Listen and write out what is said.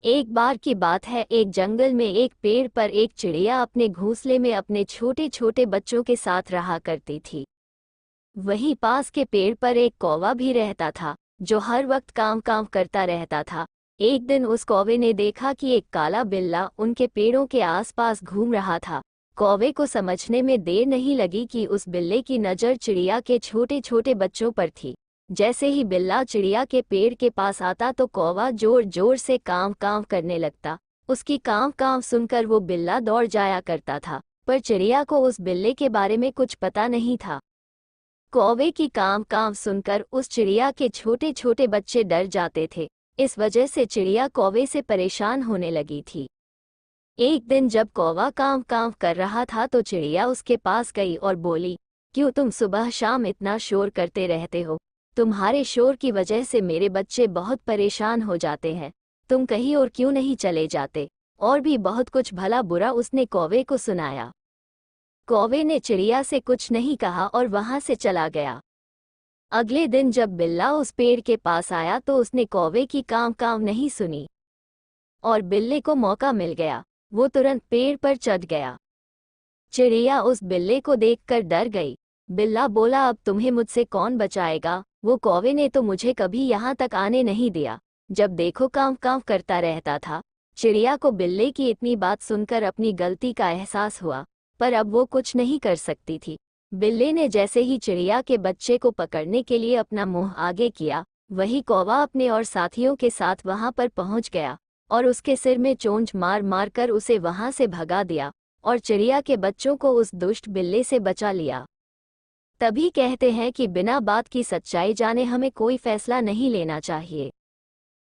एक बार की बात है, एक जंगल में एक पेड़ पर एक चिड़िया अपने घोंसले में अपने छोटे छोटे बच्चों के साथ रहा करती थी। वहीं पास के पेड़ पर एक कौवा भी रहता था, जो हर वक्त काम काम करता रहता था। एक दिन उस कौवे ने देखा कि एक काला बिल्ला उनके पेड़ों के आसपास घूम रहा था। कौवे को समझने में देर नहीं लगी कि उस बिल्ले की नज़र चिड़िया के छोटे छोटे बच्चों पर थी। जैसे ही बिल्ला चिड़िया के पेड़ के पास आता तो कौवा जोर जोर से काम काम करने लगता। उसकी काम काम सुनकर वो बिल्ला दौड़ जाया करता था, पर चिड़िया को उस बिल्ले के बारे में कुछ पता नहीं था। कौवे की काम काम सुनकर उस चिड़िया के छोटे छोटे बच्चे डर जाते थे। इस वजह से चिड़िया कौवे से परेशान होने लगी थी। एक दिन जब कौवा काम काम कर रहा था तो चिड़िया उसके पास गई और बोली, क्यों तुम सुबह शाम इतना शोर करते रहते हो? तुम्हारे शोर की वजह से मेरे बच्चे बहुत परेशान हो जाते हैं। तुम कहीं और क्यों नहीं चले जाते? और भी बहुत कुछ भला बुरा उसने कौवे को सुनाया। कौवे ने चिड़िया से कुछ नहीं कहा और वहां से चला गया। अगले दिन जब बिल्ला उस पेड़ के पास आया तो उसने कौवे की काम काम नहीं सुनी और बिल्ले को मौका मिल गया। वो तुरंत पेड़ पर चढ़ गया। चिड़िया उस बिल्ले को देखकर डर गई। बिल्ला बोला, अब तुम्हें मुझसे कौन बचाएगा? वो कौवे ने तो मुझे कभी यहाँ तक आने नहीं दिया। जब देखो काम काम करता रहता था। चिड़िया को बिल्ले की इतनी बात सुनकर अपनी गलती का एहसास हुआ, पर अब वो कुछ नहीं कर सकती थी। बिल्ले ने जैसे ही चिड़िया के बच्चे को पकड़ने के लिए अपना मुंह आगे किया, वही कौवा अपने और साथियों के साथ वहां पर पहुंच गया और उसके सिर में चोंच मार मार कर उसे वहां से भगा दिया और चिड़िया के बच्चों को उस दुष्ट बिल्ले से बचा लिया। तभी कहते हैं कि बिना बात की सच्चाई जाने हमें कोई फैसला नहीं लेना चाहिए।